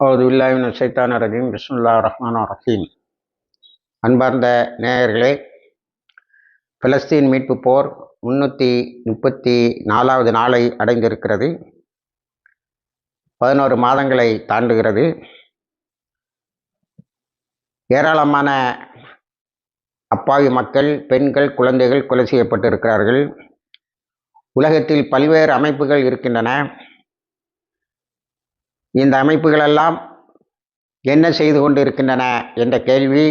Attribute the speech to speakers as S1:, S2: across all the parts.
S1: அவுதுபில்லாஹி மினஷ் ஷைத்தானிர் ரஜீம். பிஸ்மில்லாஹிர் ரஹ்மானிர் ரஹீம். அன்பார்ந்த நேயர்களே, பலஸ்தீன் மீட்பு போர் 334வது நாளை அடைந்திருக்கிறது. 11 மாதங்களை தாண்டுகிறது. ஏராளமான அப்பாவி மக்கள், பெண்கள், குழந்தைகள் கொலை செய்யப்பட்டிருக்கிறார்கள். உலகத்தில் பல்வேறு அமைப்புகள் இருக்கின்றன. இந்த அமைப்புகளெல்லாம் என்ன செய்து கொண்டு இருக்கின்றன என்ற கேள்வி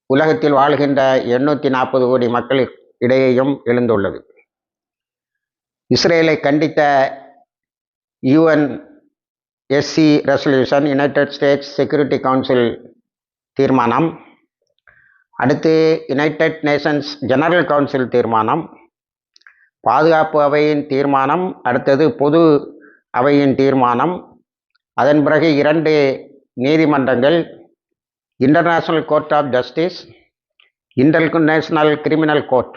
S1: உலகத்தில் வாழ்கின்ற 840 கோடி மக்கள் இடையேயும் எழுந்துள்ளது. இஸ்ரேலை கண்டித்த UNSC resolution, United States Security Council தீர்மானம், அடுத்து யுனைடெட் நேஷன்ஸ் ஜெனரல் கவுன்சில் தீர்மானம், பாதுகாப்பு அவையின் தீர்மானம், அடுத்தது பொது அவையின் தீர்மானம், அதன் பிறகு 2 நீதிமன்றங்கள், international court of justice, international criminal court,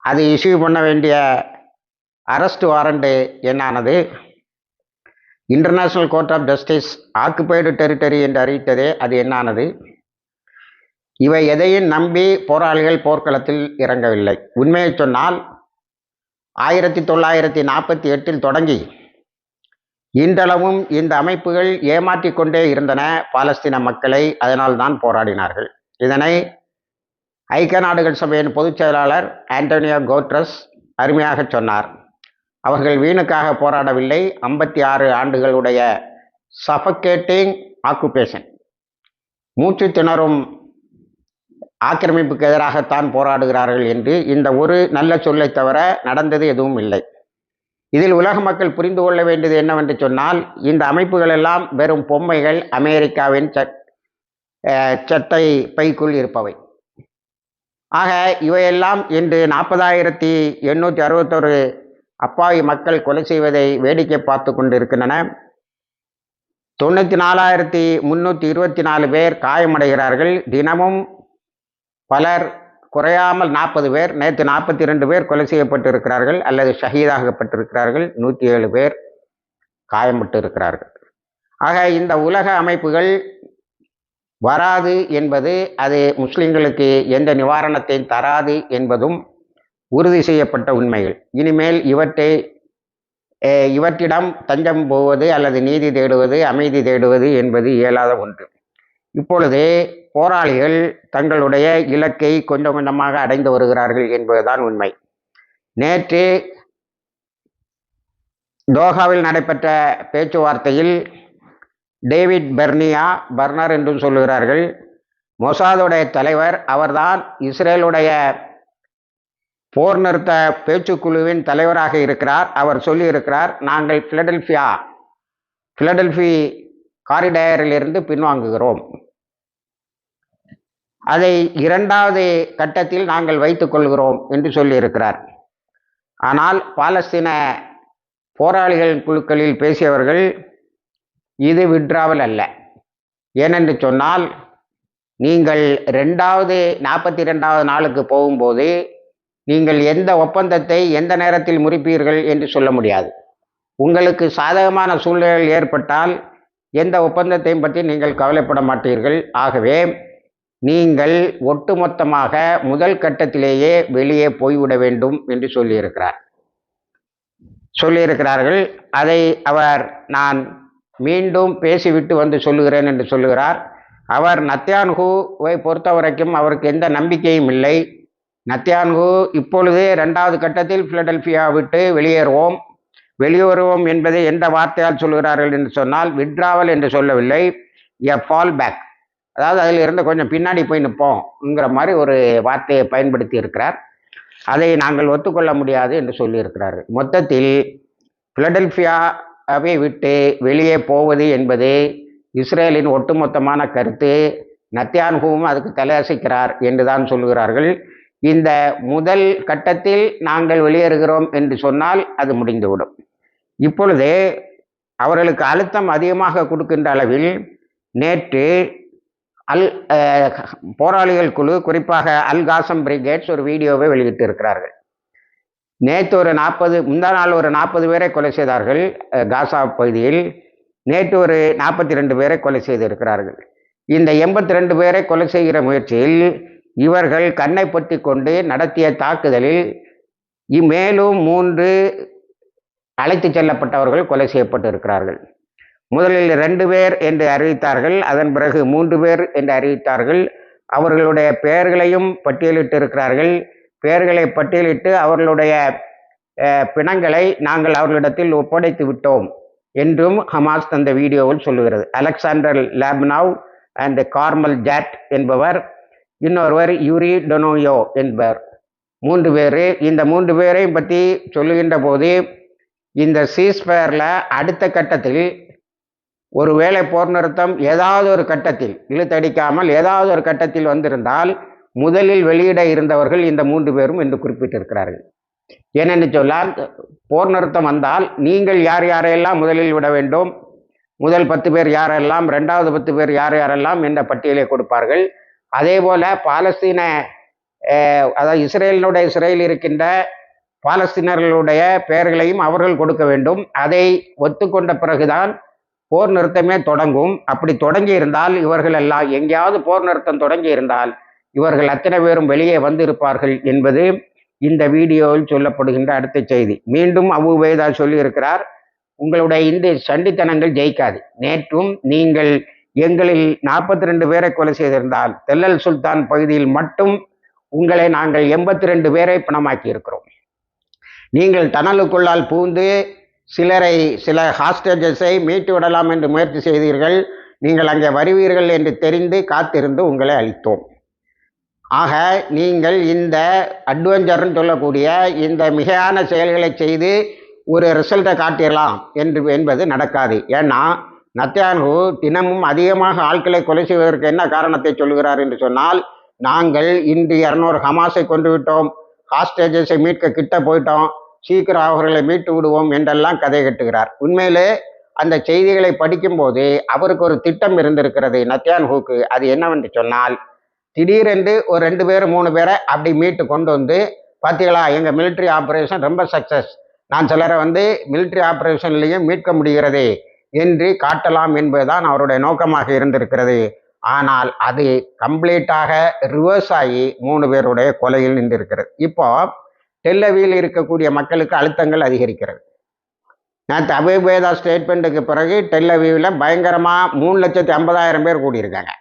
S1: அது இஷ்யூ பண்ண வேண்டிய அரெஸ்ட் வாரண்ட் என்னானது, international court of justice occupied territory என்று அறிவித்ததே அது என்னானது. இவை எதையும் நம்பி போராளிகள் போர்க்களத்தில் இறங்கவில்லை. உண்மையை சொன்னால் 1948 தொடங்கி இன்றளவும் இந்த அமைப்புகள் ஏமாற்றி கொண்டே இருந்தன பாலஸ்தீன மக்களை. அதனால் தான் போராடினார்கள். இதனை ஐக்கிய நாடுகள் சபையின் பொதுச் செயலாளர் ஆண்டோனியோ குட்டரஸ் அருமையாக சொன்னார். அவர்கள் வீணுக்காக போராடவில்லை. 56 ஆண்டுகளுடைய சஃபகேட்டிங் ஆக்குபேஷன், மூச்சு திணறும் ஆக்கிரமிப்புக்கு எதிராகத்தான் போராடுகிறார்கள் என்று இந்த ஒரு நல்ல சொல்லை தவிர நடந்தது எதுவும் இல்லை. இதில் உலக மக்கள் புரிந்து கொள்ள வேண்டியது என்னவென்று சொன்னால், இந்த அமைப்புகள் எல்லாம் வெறும் பொம்மைகள், அமெரிக்காவின் சட்டை பைக்குள் இருப்பவை. ஆக இவையெல்லாம் இன்று 40,861 அப்பாவி மக்கள் கொலை செய்வதை வேடிக்கை பார்த்து கொண்டு இருக்கின்றன. 94,324 பேர் காயமடைகிறார்கள். தினமும் பலர், குறையாமல் 40 பேர், நேற்று 42 பேர் கொலை செய்யப்பட்டிருக்கிறார்கள் அல்லது ஷஹீதாகப்பட்டிருக்கிறார்கள். 107 பேர் காயப்பட்டு இருக்கிறார்கள். ஆக இந்த உலக அமைப்புகள் வராது என்பது, அது முஸ்லிம்களுக்கு எந்த நிவாரணத்தையும் தராது என்பதும் உறுதி செய்யப்பட்ட உண்மைகள். இனிமேல் இவற்றிடம் தஞ்சம் போவது அல்லது நீதி தேடுவது, அமைதி தேடுவது என்பது இயலாத ஒன்று. இப்பொழுது போராளிகள் தங்களுடைய இலக்கை கொஞ்சம் கொஞ்சமாக அடைந்து வருகிறார்கள் என்பதுதான் உண்மை. நேற்று தோஹாவில் நடைபெற்ற பேச்சுவார்த்தையில் டேவிட் பர்னர் என்றும் சொல்லுகிறார்கள், மொசாதுடைய தலைவர், அவர்தான் இஸ்ரேலுடைய போர் நிறுத்த பேச்சுக்குழுவின் தலைவராக இருக்கிறார். அவர் சொல்லியிருக்கிறார், நாங்கள் பிலடெல்பி காரிடாரிலிருந்து பின்வாங்குகிறோம். அதை 2வது கட்டத்தில் நாங்கள் வைத்துக் கொள்கிறோம் என்று சொல்லியிருக்கிறார். ஆனால் பாலஸ்தீன போராளிகள் குழுக்களில் பேசியவர்கள், இது விட்ராவல் அல்ல. ஏனென்று சொன்னால், நீங்கள் 42வது நாளுக்கு போகும்போது நீங்கள் எந்த ஒப்பந்தத்தை எந்த நேரத்தில் முறிப்பீர்கள் என்று சொல்ல முடியாது. உங்களுக்கு சாதகமான சூழ்நிலைகள் ஏற்பட்டால் எந்த ஒப்பந்தத்தையும் பற்றி நீங்கள் கவலைப்பட மாட்டீர்கள். ஆகவே நீங்கள் ஒட்டுமொத்தமாக முதல் கட்டத்திலேயே வெளியே போய்விட வேண்டும் என்று சொல்லியிருக்கிறார்கள். அதை அவர், நான் மீண்டும் பேசிவிட்டு வந்து சொல்லுகிறேன் என்று சொல்லுகிறார். அவர் நத்யான்ஹூவை பொறுத்த வரைக்கும் அவருக்கு எந்த நம்பிக்கையும் இல்லை. நத்யான்ஹூ இப்பொழுதே 2வது கட்டத்தில் பிலடெல்பியா விட்டு வெளியேறுவோம் என்பதை எந்த வார்த்தையால் சொல்கிறார்கள் என்று சொன்னால், விட்ராவல் என்று சொல்லவில்லை, எ ஃபால் பேக், அதாவது அதில் இருந்து கொஞ்சம் பின்னாடி போய் நிற்போம்ங்கிற மாதிரி ஒரு வார்த்தையை பயன்படுத்தி இருக்கிறார். அதை நாங்கள் ஒத்துக்கொள்ள முடியாது என்று சொல்லியிருக்கிறார்கள். மொத்தத்தில் பிலடெல்பியாவை விட்டு வெளியே போவது என்பது இஸ்ரேலின் ஒட்டுமொத்தமான கருத்து. நத்யான்ஹூவும் அதுக்கு தலையசைக்கிறார் என்று தான் சொல்லுகிறார்கள். இந்த முதல் கட்டத்தில் நாங்கள் வெளியேறுகிறோம் என்று சொன்னால் அது முடிந்துவிடும். இப்பொழுது அவர்களுக்கு அழுத்தம் அதிகமாக கொடுக்கின்ற அளவில் நாற்று போராளிகள் குழு, குறிப்பாக அல் காசம் பிரிகேட்ஸ் ஒரு வீடியோவை வெளியிட்டு இருக்கிறார்கள். நேற்று முந்தா நாள் ஒரு 40 பேரை கொலை செய்தார்கள் காசா பகுதியில். நேற்று ஒரு 42 பேரை கொலை செய்திருக்கிறார்கள். இந்த 82 பேரை கொலை செய்கிற முயற்சியில் இவர்கள் கண்ணை பொத்தி கொண்டு நடத்திய தாக்குதலில் மேலும் 3 அழைத்து செல்லப்பட்டவர்கள் கொலை செய்யப்பட்டு இருக்கிறார்கள். முதலில் 2 பேர் என்று அறிவித்தார்கள், அதன் பிறகு 3 பேர் என்று அறிவித்தார்கள். அவர்களுடைய பெயர்களையும் பட்டியலிட்டு இருக்கிறார்கள். பெயர்களை பட்டியலிட்டு அவர்களுடைய பிணங்களை நாங்கள் அவர்களிடத்தில் ஒப்படைத்து விட்டோம் என்றும் ஹமாஸ் தந்த வீடியோவில் சொல்லுகிறது. அலெக்சாண்டர் லேப்னாவ் அண்ட் கார்மல் ஜாட் என்பவர், இன்னொருவர் யூரி டொனோயோ என்பவர், 3 பேர். இந்த 3 பேரையும் பற்றி சொல்லுகின்ற போது இந்த சீஸ்ஃபயரில் அடுத்த கட்டத்தில் ஒருவேளை போர் நிறுத்தம் ஏதாவது ஒரு கட்டத்தில் இழுத்தடிக்காமல் ஏதாவது ஒரு கட்டத்தில் வந்திருந்தால் முதலில் வெளியிட இருந்தவர்கள் இந்த 3 பேரும் என்று குறிப்பிட்டிருக்கிறார்கள். ஏனென்று சொன்னால், போர் நிறுத்தம் வந்தால் நீங்கள் யார் யாரையெல்லாம் முதலில் விட வேண்டும், முதல் 10 பேர் யாரெல்லாம், 2வது 10 பேர் யார் யாரெல்லாம் என்ற பட்டியலை கொடுப்பார்கள். அதே போல பாலஸ்தீன அதாவது இஸ்ரேலில் இருக்கின்ற பாலஸ்தீனர்களுடைய பெயர்களையும் அவர்கள் கொடுக்க வேண்டும். அதை ஒத்துக்கொண்ட பிறகுதான் போர் நிறுத்தமே தொடங்கும். அப்படி தொடங்கி இருந்தால் இவர்கள் எல்லாம் எங்கேயாவது போர் நிறுத்தம் தொடங்கி இருந்தால் இவர்கள் அத்தனை பேரும் வெளியே வந்திருப்பார்கள் என்பது இந்த வீடியோவில் சொல்லப்படுகின்ற அடுத்த செய்தி. மீண்டும் அபு உபைதா சொல்லியிருக்கிறார், உங்களுடைய இந்த சண்டித்தனங்கள் ஜெயிக்காது. நேற்றும் நீங்கள் எங்களில் 42 பேரை கொலை செய்திருந்தால் தெல்லல் சுல்தான் பகுதியில் மட்டும் உங்களை நாங்கள் 82 பேரை பணமாக்கி இருக்கிறோம். நீங்கள் டனலுக்குள்ளால் பூந்து சில ஹாஸ்டேஜஸை மீட்டு விடலாம் என்று முயற்சி செய்தீர்கள். நீங்கள் அங்கே வருவீர்கள் என்று தெரிந்து காத்திருந்து உங்களை அளித்தோம். ஆக நீங்கள் இந்த அட்வென்ச்சர்னு சொல்லக்கூடிய இந்த மிகையான செயல்களை செய்து ஒரு ரிசல்ட்டை காட்டிடலாம் என்பது நடக்காது. ஏன்னா நத்தன்யாஹு தினமும் அதிகமாக ஆட்களை கொலை செய்வதற்கு என்ன காரணத்தை சொல்கிறார் என்று சொன்னால், நாங்கள் இன்று 200 ஹமாஸை கொண்டு விட்டோம், ஹாஸ்டேஜஸை மீட்க கிட்ட போயிட்டோம், சீக்கிரம் அவர்களை மீட்டு விடுவோம் என்றெல்லாம் கதை கட்டுகிறார். உண்மையிலே அந்த செய்திகளை படிக்கும்போது அவருக்கு ஒரு திட்டம் இருந்திருக்கிறது நத்தன்யாஹுவுக்கு. அது என்னவென்று சொன்னால், திடீரென்று ஒரு 2 பேர் 3 பேரை அப்படி மீட்டு கொண்டு வந்து, பார்த்தீங்களா எங்கள் மிலிட்ரி ஆப்ரேஷன் ரொம்ப சக்ஸஸ், நான் சிலரை மிலிட்ரி ஆப்ரேஷன்லேயும் மீட்க முடிகிறது என்று காட்டலாம் என்பதுதான் அவருடைய நோக்கமாக இருந்திருக்கிறது. ஆனால் அது கம்ப்ளீட்டாக ரிவர்ஸ் ஆகி 3 பேருடைய கொலையில் நின்றிருக்கிறது. இப்போ டெல் அவீவில் இருக்கக்கூடிய மக்களுக்கு அழுத்தங்கள் அதிகரிக்கிறது. நேற்று அபு உபைதா ஸ்டேட்மெண்ட்டுக்கு பிறகு டெல் அவீவில் பயங்கரமாக 3,50,000 பேர் கூடியிருக்காங்க.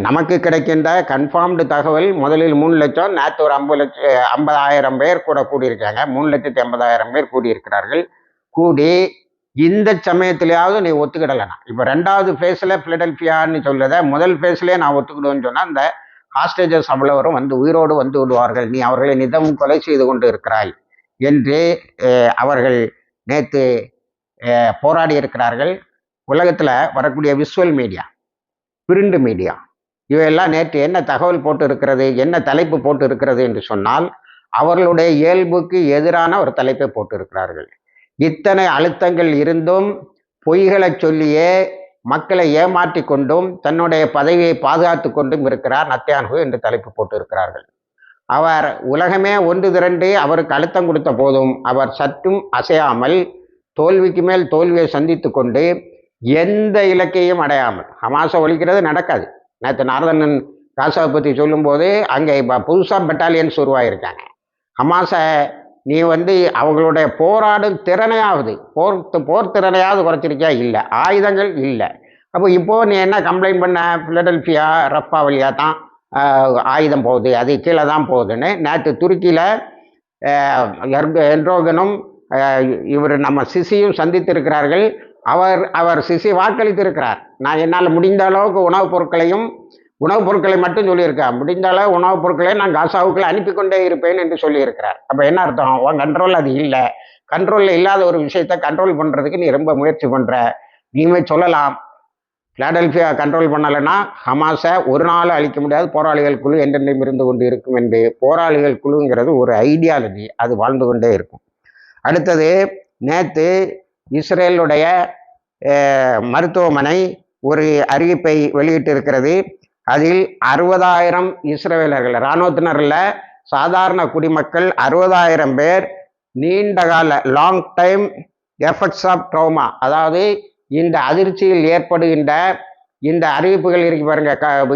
S1: நமக்கு கிடைக்கின்ற கன்ஃபார்ம்டு தகவல் முதலில் 3 லட்சம், நேற்று ஒரு 50,000 பேர் கூட கூடியிருக்காங்க. 3,80,000 பேர் கூடியிருக்கிறார்கள். கூடி இந்த சமயத்திலேயாவது நீ ஒத்துக்கிடலைனா, இப்போ 2வது ஃபேஸில் பிலடெல்ஃபியான்னு சொல்றத முதல் ஃபேஸ்லேயே நான் ஒத்துக்கிடுவேன்னு சொன்னால் அந்த ஹாஸ்டேஜஸ் அவ்வளவரும் உயிரோடு வந்து விடுவார்கள், நீ அவர்களை நிதமும் கொலை செய்து கொண்டு இருக்கிறாய் என்று அவர்கள் நேற்று போராடி இருக்கிறார்கள். உலகத்தில் வரக்கூடிய விஷுவல் மீடியா, பிரிண்ட் மீடியா இவையெல்லாம் நேற்று என்ன தகவல் போட்டு இருக்கிறது, என்ன தலைப்பு போட்டு இருக்கிறது என்று சொன்னால், அவர்களுடைய இயல்புக்கு எதிரான ஒரு தலைப்பை போட்டு இருக்கிறார்கள். இத்தனை அழுத்தங்கள் இருந்தும் பொய்களை சொல்லியே மக்களை ஏமாற்றி கொண்டும் தன்னுடைய பதவியை பாதுகாத்து கொண்டும் இருக்கிறார் நத்தன்யாஹு என்று தலைப்பு போட்டு இருக்கிறார்கள். அவர் உலகமே ஒன்று திரண்டு அவருக்கு அழுத்தம் கொடுத்த போதும் அவர் சற்றும் அசையாமல் தோல்விக்கு மேல் தோல்வியை சந்தித்து கொண்டு எந்த இலக்கையும் அடையாமல், ஹமாஸை ஒழிக்கிறது நடக்காது. நேற்று நார்தன் காசாவை பற்றி சொல்லும்போது அங்கே இப்போ புதுசாக பெட்டாலியன்ஸ் உருவாகியிருக்காங்க. ஹமாஸை நீ அவங்களுடைய போராடும் திறனையாவது போர் திறனையாவது குறைச்சிருக்கியா? இல்லை. ஆயுதங்கள் இல்லை. அப்போ இப்போது நீ என்ன கம்ப்ளைண்ட் பண்ண, பிலடெல்ஃபியா ரஃபா வழியாக தான் ஆயுதம் போகுது, அது கீழே தான் போகுதுன்னு. நேற்று துருக்கியில் எர்டோகனும் இவர் நம்ம சிசியும் சந்தித்திருக்கிறார்கள். அவர் சிசி வாக்களித்திருக்கிறார். நான் என்னால் முடிந்த அளவுக்கு உணவுப் பொருட்களை மட்டும் சொல்லியிருக்கார். முடிந்த அளவு உணவுப் பொருட்களை நான் காசாவுக்குள்ள அனுப்பி கொண்டே இருப்பேன் என்று சொல்லியிருக்கிறார். அப்போ என்ன அர்த்தம்? உன் கண்ட்ரோல் அது இல்லை. கண்ட்ரோலில் இல்லாத ஒரு விஷயத்தை கண்ட்ரோல் பண்ணுறதுக்கு நீ ரொம்ப முயற்சி பண்ணுற. நீமே சொல்லலாம், பிலடெல்ஃபியா கண்ட்ரோல் பண்ணலைன்னா ஹமாஸை ஒரு நாள் அழிக்க முடியாது, போராளிகள் குழு என்றென்றும் இருந்து கொண்டு இருக்கும் என்று. போராளிகள் குழுங்கிறது ஒரு ஐடியாலஜி, அது வாழ்ந்து கொண்டே இருக்கும். அடுத்தது, நேற்று இஸ்ரேலுடைய மருத்துவமனை ஒரு அறிவிப்பை வெளியிட்டிருக்கிறது. அதில் 60,000 இஸ்ரேலர்கள், இராணுவத்தினரில் சாதாரண குடிமக்கள் 60,000 பேர் நீண்ட கால long time effects of trauma, அதாவது இந்த அதிர்ச்சியில் ஏற்படுகின்ற இந்த அறிவிப்புகள் இருக்கு பாருங்க,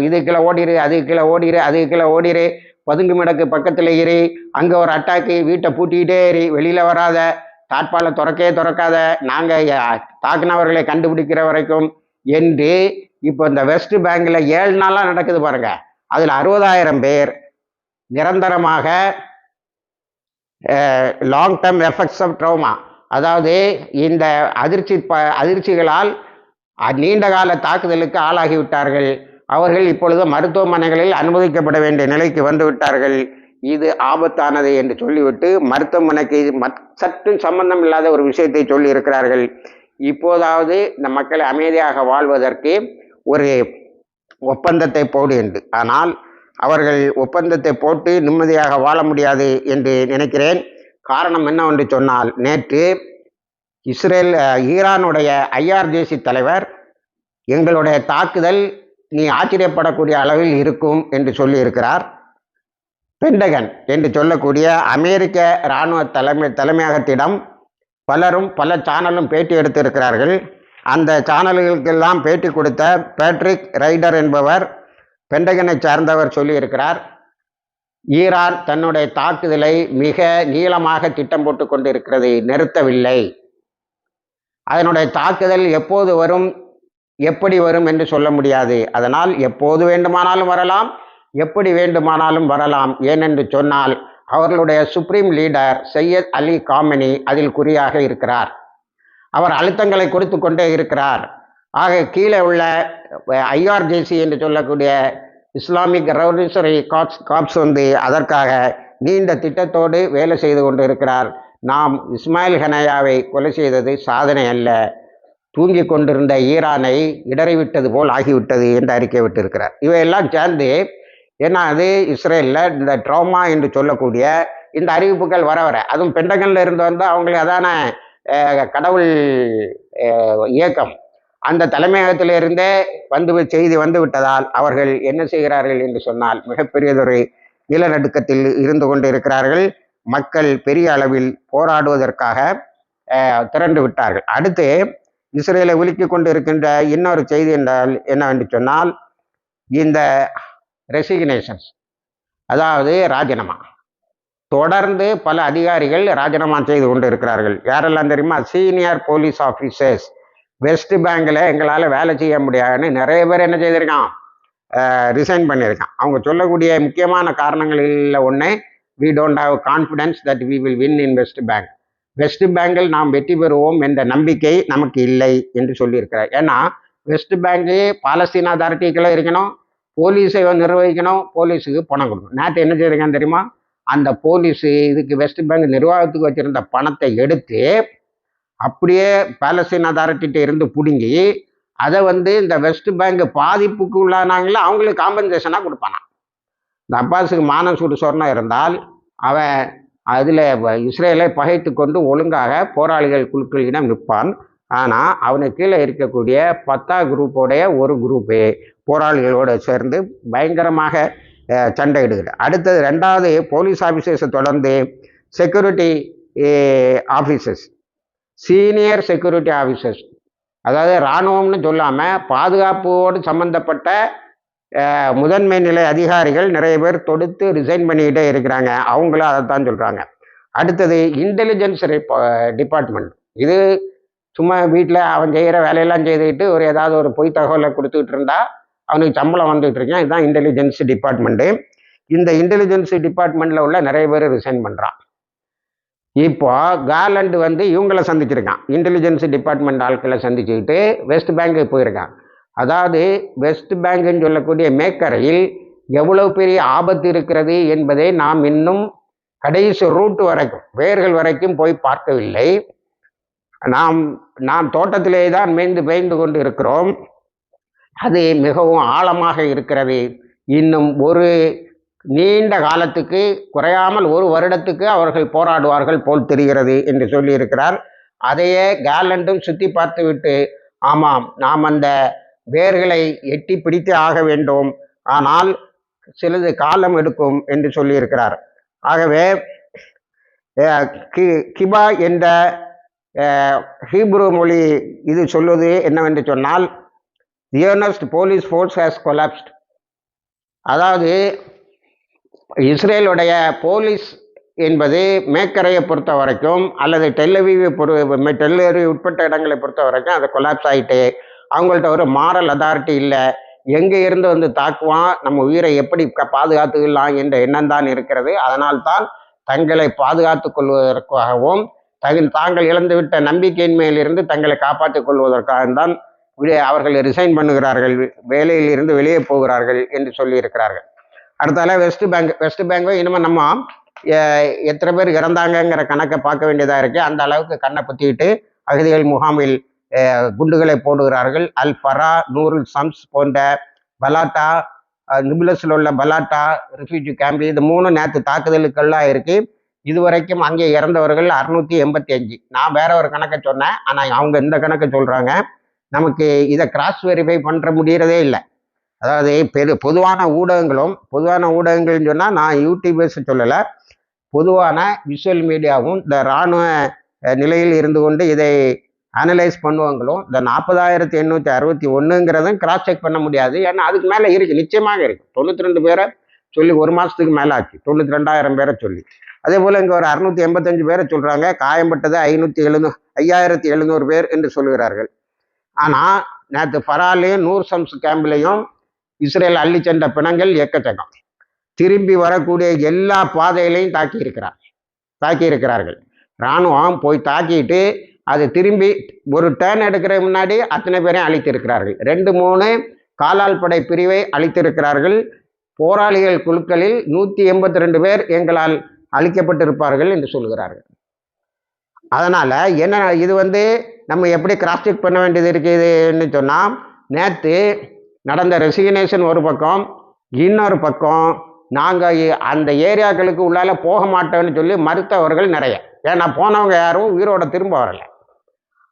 S1: இது கீழே ஓடிரு, அது கீழே ஓடிரு, அது கீழே ஓடிரு, பதுங்கு மிடக்கு பக்கத்தில் ஏறி, அங்கே ஒரு அட்டாக்கு, வீட்டை பூட்டிக்கிட்டே ஏறி, வெளியில் வராத, தாட்பாலை திறக்காத, நாங்கள் தாக்குனவர்களை கண்டுபிடிக்கிற வரைக்கும் என்று இப்போ இந்த வெஸ்ட் பேங்கில் 7 நாளாக நடக்குது பாருங்க. அதில் 60,000 பேர் நிரந்தரமாக long term effects of trauma, அதாவது இந்த அதிர்ச்சிகளால் நீண்ட கால தாக்குதலுக்கு ஆளாகிவிட்டார்கள். அவர்கள் இப்பொழுது மருத்துவமனைகளில் அனுமதிக்கப்பட வேண்டிய நிலைக்கு வந்து விட்டார்கள். இது ஆபத்தானது என்று சொல்லிவிட்டு மருத்துவமனைக்கு சற்று சம்பந்தம் இல்லாத ஒரு விஷயத்தை சொல்லி இருக்கிறார்கள். இப்போதாவது இந்த மக்களை அமைதியாக வாழ்வதற்கு ஒரு ஒப்பந்தத்தை போடு என்று. ஆனால் அவர்கள் ஒப்பந்தத்தை போட்டு நிம்மதியாக வாழ முடியாது என்று நினைக்கிறேன். காரணம் என்னவென்று சொன்னால், நேற்று ஈரானுடைய IRGC தலைவர் எங்களுடைய தாக்குதல் நீ ஆச்சரியப்படக்கூடிய அளவில் இருக்கும் என்று சொல்லியிருக்கிறார். பென்டகன் என்று சொல்லக்கூடிய அமெரிக்க இராணுவ தலைமையகத்திடம் பலரும் பல சேனலும் பேட்டி எடுத்திருக்கிறார்கள். அந்த சேனல்களுக்கெல்லாம் பேட்டி கொடுத்த பேட்ரிக் ரைடர் என்பவர், பென்டகனை சார்ந்தவர், சொல்லியிருக்கிறார், ஈரான் தன்னுடைய தாக்குதலை மிக நீளமாக திட்டம் போட்டு கொண்டிருக்கிறது, நிறுத்தவில்லை. அதனுடைய தாக்குதல் எப்போது வரும், எப்படி வரும் என்று சொல்ல முடியாது. அதனால் எப்போது வேண்டுமானாலும் வரலாம், எப்படி வேண்டுமானாலும் வரலாம். ஏனென்று சொன்னால் அவர்களுடைய supreme leader Syed Ali Khamenei அதில் குறியாக இருக்கிறார். அவர் அழுத்தங்களை கொடுத்து கொண்டே இருக்கிறார். ஆக கீழே உள்ள IRGC என்று சொல்லக்கூடிய இஸ்லாமிக் ரெவல்யூஷனரி கார்ப்ஸ் அதற்காக நீண்ட திட்டத்தோடு வேலை செய்து கொண்டு இருக்கிறார். நாம் இஸ்மாயில் ஹனேயாவை கொலை செய்தது சாதனை அல்ல, தூங்கி கொண்டிருந்த ஈரானை இடறிவிட்டது போல் ஆகிவிட்டது என்று அறிக்கை விட்டிருக்கிறார். இவையெல்லாம் சேர்ந்து ஏன்னா அது இஸ்ரேலில் இந்த ட்ரோமா என்று சொல்லக்கூடிய இந்த அறிவிப்புகள் வர அதுவும் பென்டகனில் இருந்து வந்து அவங்களுக்கு அதான கடவுள் இயக்கம், அந்த தலைமையகத்திலிருந்தே செய்தி வந்து விட்டதால் அவர்கள் என்ன செய்கிறார்கள் என்று சொன்னால் மிகப்பெரியதொரு நிலநடுக்கத்தில் இருந்து கொண்டு இருக்கிறார்கள். மக்கள் பெரிய அளவில் போராடுவதற்காக திரண்டு விட்டார்கள். அடுத்து இஸ்ரேலை உலுக்கி கொண்டு இருக்கின்ற இன்னொரு செய்தி என்றால் என்னவென்று சொன்னால், இந்த ரெசிக்னேஷன்ஸ், அதாவது ராஜினாமா, தொடர்ந்து பல அதிகாரிகள் ராஜினாமா செய்து கொண்டு இருக்கிறார்கள். யாரெல்லாம் தெரியுமா? Senior police officers. வெஸ்ட் பேங்கில் எங்களால் வேலை செய்ய முடியாதுன்னு நிறைய பேர் என்ன செய்திருக்கான், ரிசைன் பண்ணியிருக்கான். அவங்க சொல்லக்கூடிய முக்கியமான காரணங்களில் ஒன்று, we don't have confidence that we will win in West Bank. West பேங்கில் நாம் வெற்றி பெறுவோம் என்ற நம்பிக்கை நமக்கு இல்லை என்று சொல்லியிருக்கிறார். ஏன்னா வெஸ்ட் பேங்கு பாலஸ்தீன் அத்தாரிட்டிக்குள்ளே இருக்கணும், போலீஸை நிர்வகிக்கணும், போலீஸுக்கு பணம் கொடுக்கணும். நேற்று என்ன செய்யிருக்கான்னு தெரியுமா? அந்த போலீஸு இதுக்கு வெஸ்ட் பேங்க் நிர்வாகத்துக்கு வச்சிருந்த பணத்தை எடுத்து அப்படியே பாலஸ்தீன் அத்தாரிட்டிகிட்ட இருந்து பிடுங்கி அதை இந்த வெஸ்ட் பேங்க் பாதிப்புக்கு உள்ளானாங்களே அவங்களுக்கு காம்பன்சேஷனாக கொடுப்பானா. இந்த அப்பாஸுக்கு மானம் சூடு சொர்ணம் இருந்தால் அவன் அதில் இஸ்ரேலை பகைத்து கொண்டு ஒழுங்காக போராளிகள் குழுக்களிடம் நிற்பான். ஆனால் அவனுக்கு கீழே இருக்கக்கூடிய 10 குரூப்போடைய ஒரு குரூப்பு போராளிகளோடு சேர்ந்து பயங்கரமாக சண்டையிடுகிறது. அடுத்தது 2வது போலீஸ் ஆஃபீஸர்ஸை தொடர்ந்து security officers, senior security officers, அதாவது இராணுவம்னு சொல்லாமல் பாதுகாப்போடு சம்பந்தப்பட்ட முதன்மை நிலை அதிகாரிகள் நிறைய பேர் தொடுத்து ரிசைன் பண்ணிக்கிட்டே இருக்கிறாங்க. அவங்களும் அதைத்தான் சொல்கிறாங்க. அடுத்தது இன்டெலிஜென்ஸ் டிபார்ட்மெண்ட். இது சும்மா வீட்டில் அவன் செய்கிற வேலையெல்லாம் செய்துக்கிட்டு ஏதாவது ஒரு பொய் தகவலை கொடுத்துக்கிட்டு இருந்தா அவனுக்கு சம்பளம் வந்துகிட்டு இருக்கேன். இதுதான் இன்டெலிஜென்ஸ் டிபார்ட்மெண்ட்டு. இந்த இன்டெலிஜென்ஸ் டிபார்ட்மெண்ட்டில் உள்ள நிறைய பேர் ரிசைன் பண்ணுறான். இப்போ கார்லண்ட் இவங்களை சந்திச்சிருக்கான், இன்டெலிஜென்ஸ் டிபார்ட்மெண்ட் ஆட்களை சந்திச்சுக்கிட்டு வெஸ்ட் பேங்க்கு போயிருக்கான். அதாவது வெஸ்ட் பேங்குன்னு சொல்லக்கூடிய மேக்கரையில் எவ்வளவு பெரிய ஆபத்து இருக்கிறது என்பதை நாம் இன்னும் கடைசி ரூட் வரைக்கும், வேர்கள் வரைக்கும் போய் பார்க்கவில்லை. நாம் தோட்டத்திலே தான் மேய்ந்து கொண்டு இருக்கிறோம். அது மிகவும் ஆழமாக இருக்கிறது. இன்னும் ஒரு நீண்ட காலத்துக்கு, குறையாமல் 1 வருடத்துக்கு அவர்கள் போராடுவார்கள் போல் தெரிகிறது என்று சொல்லியிருக்கிறார். அதையே கார்லண்டும் சுற்றி பார்த்து விட்டு, ஆமாம் நாம் அந்த வேர்களை எட்டி பிடித்து ஆக வேண்டும், ஆனால் சிறிது காலம் எடுக்கும் என்று சொல்லியிருக்கிறார். ஆகவே கிபா என்ற ஹீப்ரு மொழி இது சொல்வது என்னவென்று சொன்னால், Zionist police force has collapsed. அதாவது இஸ்ரேலுடைய போலீஸ் என்பது மேற்கரையை பொறுத்த வரைக்கும் அல்லது டெல்லவீவ் உட்பட்ட இடங்களை பொறுத்த வரைக்கும் அதை கொலாப்ஸ் ஆகிட்டு, அவங்கள்ட்ட ஒரு மாரல் அதாரிட்டி இல்லை. எங்கே இருந்து வந்து தாக்குவான், நம்ம உயிரை எப்படி பாதுகாத்துக்கலாம் என்ற எண்ணம் தான் இருக்கிறது. அதனால்தான் தங்களை பாதுகாத்துக் கொள்வதற்காகவும் தாங்கள் இழந்துவிட்ட நம்பிக்கையின் மேலிருந்து தங்களை காப்பாற்றிக் கொள்வதற்காகத்தான் அவர்கள் ரிசைன் பண்ணுகிறார்கள், வேலையில் இருந்து வெளியே போகிறார்கள் என்று சொல்லி இருக்கிறார்கள். அடுத்தால வெஸ்ட் பேங்கும் இனிமேல் நம்ம எத்தனை பேர் இறந்தாங்கங்கிற கணக்கை பார்க்க வேண்டியதாக இருக்கு. அந்த அளவுக்கு கண்ணை பற்றிக்கிட்டு அகதிகள் முகாமில் குண்டுகளை போடுகிறார்கள். அல் ஃபரா, நூருல் சம்ஸ் போன்ற பலாட்டா, நிபுலஸில் உள்ள பலாட்டா ரெஃப்யூஜி கேம்ப், இது 3 நேற்று தாக்குதலுக்கெல்லாம் இருக்கு. இதுவரைக்கும் அங்கே இறந்தவர்கள் 685. நான் வேற ஒரு கணக்கை சொன்னேன், ஆனால் அவங்க இந்த கணக்கை சொல்றாங்க. நமக்கு இதை கிராஸ் வெரிஃபை பண்ணுற முடியறதே இல்லை. அதாவது பொதுவான ஊடகங்கள்னு சொன்னால் நான் யூடியூபர்ஸ் சொல்லலை, பொதுவான விஷுவல் மீடியாவும் இந்த இராணுவ நிலையில் இருந்து கொண்டு இதை அனலைஸ் பண்ணுவாங்களும் இந்த 40,861ங்கிறதும் கிராஸ் செக் பண்ண முடியாது. ஏன்னா அதுக்கு மேலே இருக்குது, நிச்சயமாக இருக்குது. 92 பேரை சொல்லி 1 மாதத்துக்கு மேலே ஆச்சு, 92,000 பேரை சொல்லி. அதே போல் இங்கே ஒரு 685 பேரை சொல்கிறாங்க. காயம்பட்டது 5,700 பேர் என்று சொல்லுகிறார்கள். ஆனால் நேற்று ஃபராலையும் நூர் சம்ஸ் கேம்பிலையும் இஸ்ரேல் அள்ளி சென்ற பிணங்கள் எக்கச்சக்கம். திரும்பி வரக்கூடிய எல்லா பாதைகளையும் தாக்கி இருக்கிறார்கள். இராணுவம் போய் தாக்கிட்டு அது திரும்பி ஒரு டேர்ன் எடுக்கிற முன்னாடி அத்தனை பேரையும் அழித்திருக்கிறார்கள். 2-3 காலால் படை பிரிவை அழித்திருக்கிறார்கள். போராளிகள் குழுக்களில் 182 பேர் எங்களால் அழிக்கப்பட்டிருப்பார்கள் என்று சொல்கிறார்கள். அதனால என்ன, இது நம்ம எப்படி கிராஸ் செக் பண்ண வேண்டியது இருக்குதுன்னு சொன்னால், நேற்று நடந்த ரெசிக்னேஷன் ஒரு பக்கம், இன்னொரு பக்கம் நாங்கள் அந்த ஏரியாக்களுக்கு உள்ளால போக மாட்டோம்னு சொல்லி மறுத்தவர்கள் நிறைய. ஏன்னா போனவங்க யாரும் உயிரோட திரும்ப வரலை.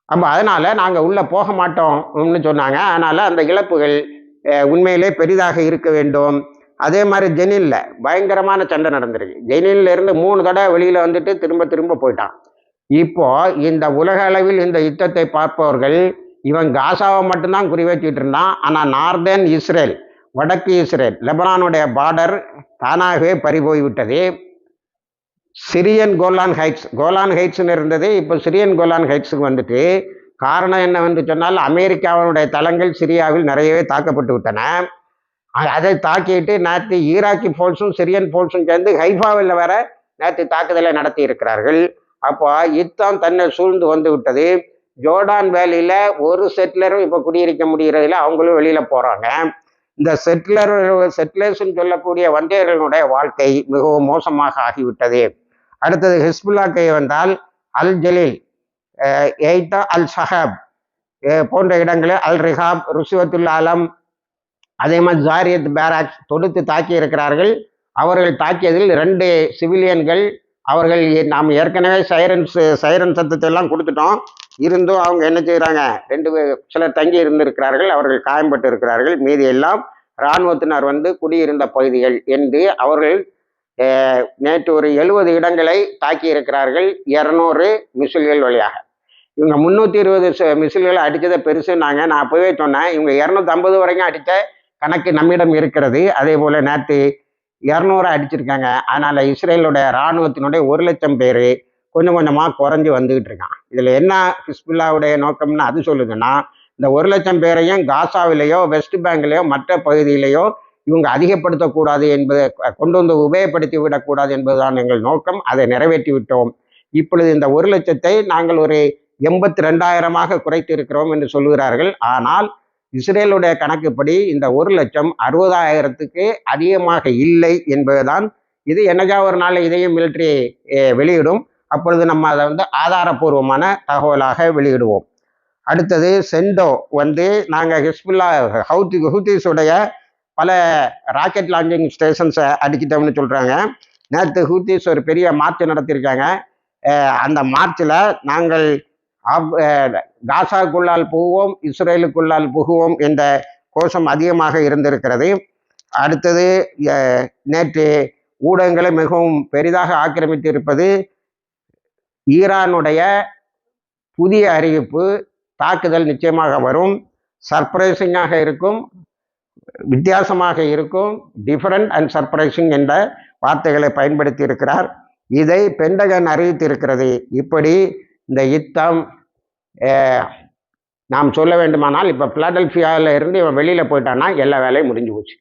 S1: அப்போ அதனால நாங்கள் உள்ளே போக மாட்டோம்னு சொன்னாங்க. அதனால அந்த இழப்புகள் உண்மையிலே பெரிதாக இருக்க வேண்டும். அதே மாதிரி ஜெனிலில் பயங்கரமான சண்டை நடந்திருக்கு. ஜெனிலில் இருந்து 3 தடவை வெளியில் வந்துட்டு திரும்ப போயிட்டான். இப்போ இந்த உலக அளவில் இந்த யுத்தத்தை பார்ப்பவர்கள் இவன் காசாவை மட்டும்தான் குறிவைச்சிட்டு இருந்தான். ஆனால் நார்தர்ன் இஸ்ரேல், வடக்கு இஸ்ரேல், லெபனானுடைய பார்டர் தானாகவே பறிபோய்விட்டது. சிரியன் கோலான் ஹைட்ஸ்னு இருந்தது, இப்போ சிரியன் கோலான் ஹைட்ஸுக்கு வந்துட்டு. காரணம் என்னவென்று சொன்னால், அமெரிக்காவினுடைய தளங்கள் சிரியாவில் நிறையவே தாக்கப்பட்டு விட்டன. அதை தாக்கிட்டு நேற்று ஈராக்கி போல்ஸும் சிரியன் போல்ஸும் சேர்ந்து ஹைஃபாவில் வேற நேற்று தாக்குதலை நடத்தி இருக்கிறார்கள். அப்போ யுத்தம் தன்னை சூழ்ந்து வந்து விட்டது. ஜோர்டான் வேலியில் ஒரு செட்டிலரும் இப்போ குடியிருக்க முடிகிறதில்ல, அவங்களும் வெளியில் போகிறாங்க. இந்த செட்டிலர்ஸ்ன்னு சொல்லக்கூடிய வந்தியர்களுடைய வாழ்க்கை மிகவும் மோசமாக ஆகிவிட்டது. அடுத்தது ஹிஸ்புல்லாக்கை வந்தால் அல் ஜலீல், எய்தா, அல் சஹாப் போன்ற இடங்களில், அல் ரிஹாப், ருசுவத்துல் ஆலம், அதே மாதிரி ஜாரியத் பேராக்ஸ் தொடுத்து தாக்கி இருக்கிறார்கள். அவர்கள் தாக்கியதில் 2 சிவிலியன்கள், அவர்கள் நாம் ஏற்கனவே சைரன் சத்தத்தை எல்லாம் கொடுத்துட்டோம். இருந்தும் அவங்க என்ன செய்கிறாங்க, 2 சிலர் தங்கி இருந்திருக்கிறார்கள், அவர்கள் காயம்பட்டு இருக்கிறார்கள். மீதி எல்லாம் இராணுவத்தினர் குடியிருந்த பகுதிகள் என்று அவர்கள் நேற்று ஒரு 70 இடங்களை தாக்கி இருக்கிறார்கள் 200 மிசில்கள் வழியாக. இவங்க 320 மிசில்களை அடித்ததை பெருசுன்னாங்க. நான் அப்போவே சொன்னேன், இவங்க 250 வரைக்கும் அடித்த கணக்கு நம்மிடம் இருக்கிறது. அதே போல் நேற்று 200 அடிச்சிருக்காங்க. அதனால் இஸ்ரேலுடைய இராணுவத்தினுடைய 1 லட்சம் பேர் கொஞ்சம் கொஞ்சமாக குறைஞ்சி வந்துக்கிட்டு இருக்கான். இதில் என்ன ஹிஸ்புல்லாவுடைய நோக்கம்னு அது சொல்லுதுன்னா, இந்த 1 லட்சம் பேரையும் காசாவிலேயோ வெஸ்ட் பேங்க்லேயோ மற்ற பகுதியிலேயோ இவங்க அதிகப்படுத்தக்கூடாது என்பதை கொண்டு உபயோகப்படுத்தி விடக்கூடாது என்பதுதான் எங்கள் நோக்கம். அதை நிறைவேற்றி விட்டோம். இப்பொழுது இந்த 1 லட்சத்தை நாங்கள் ஒரு 82,000 குறைத்து இருக்கிறோம் என்று சொல்கிறார்கள். ஆனால் இஸ்ரேலுடைய கணக்குப்படி இந்த 1 லட்சம் 60,000க்கு அதிகமாக இல்லை என்பதுதான். இது என்னைக்கா ஒரு நாள் இதையும் மிலிட்ரி வெளியிடும். அப்பொழுது நம்ம அதை ஆதாரபூர்வமான தகவலாக வெளியிடுவோம். அடுத்தது சென்டோ நாங்கள் ஹிஸ்புல்லா ஹூத்திஸுடைய பல ராக்கெட் லான்ச்சிங் ஸ்டேஷன்ஸை அடிக்கிட்டோம்னு சொல்கிறாங்க. நேற்று ஹூத்திஸ் ஒரு பெரிய மார்ச் நடத்தியிருக்காங்க. அந்த மார்ச்சில் நாங்கள் காசாக்குள்ளால் புகுவோம், இஸ்ரேலுக்குள்ளால் புகுவோம் என்ற கோஷம் அதிகமாக இருந்திருக்கிறது. அடுத்தது நேற்று ஊடகங்களை மிகவும் பெரிதாக ஆக்கிரமித்து இருப்பது ஈரானுடைய புதிய அறிவிப்பு, தாக்குதல் நிச்சயமாக வரும். சர்ப்ரைசிங்காக இருக்கும், வித்தியாசமாக இருக்கும். டிஃபரண்ட் அண்ட் சர்ப்ரைசிங் என்ற வார்த்தைகளை பயன்படுத்தி இருக்கிறார். இதை பென்டகன் அறிவித்திருக்கிறது. இப்படி இந்த யுத்தம் நாம் சொல்ல வேண்டுமானால் இப்போ பிலாடெல்ஃபியாவில் இருந்து இவன் வெளியில் போயிட்டான்னா எல்லா வேலையும் முடிஞ்சு போச்சு.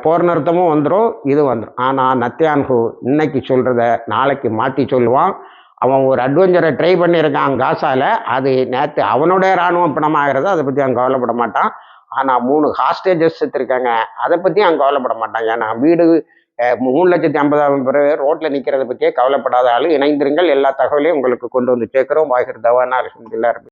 S1: போர் நிறுத்தமும் வந்துடும், இது வந்துடும். ஆனால் நத்தியான்ஹூ இன்னைக்கு சொல்கிறத நாளைக்கு மாற்றி சொல்லுவான். அவன் ஒரு அட்வென்ச்சரை ட்ரை பண்ணியிருக்கான் காசாவில். அது நேற்று அவனுடைய இராணுவம் பிணமாகிறது, அதை பற்றி அவன் கவலைப்பட மாட்டான். ஆனால் 3 ஹாஸ்டேஜஸ் எடுத்திருக்காங்க, அதை பற்றி அவன் கவலைப்பட மாட்டான். ஏன்னா வீடு 3,50,000 பேர் ரோட்டில் நிற்கிறத பற்றியே கவலைப்படாத ஆள். இணைந்திருங்கள், எல்லா தகவலையும் உங்களுக்கு கொண்டு வந்து சேர்க்கிறோம். வாகிர் தவானா அல்ஹம்துலில்லாஹ்.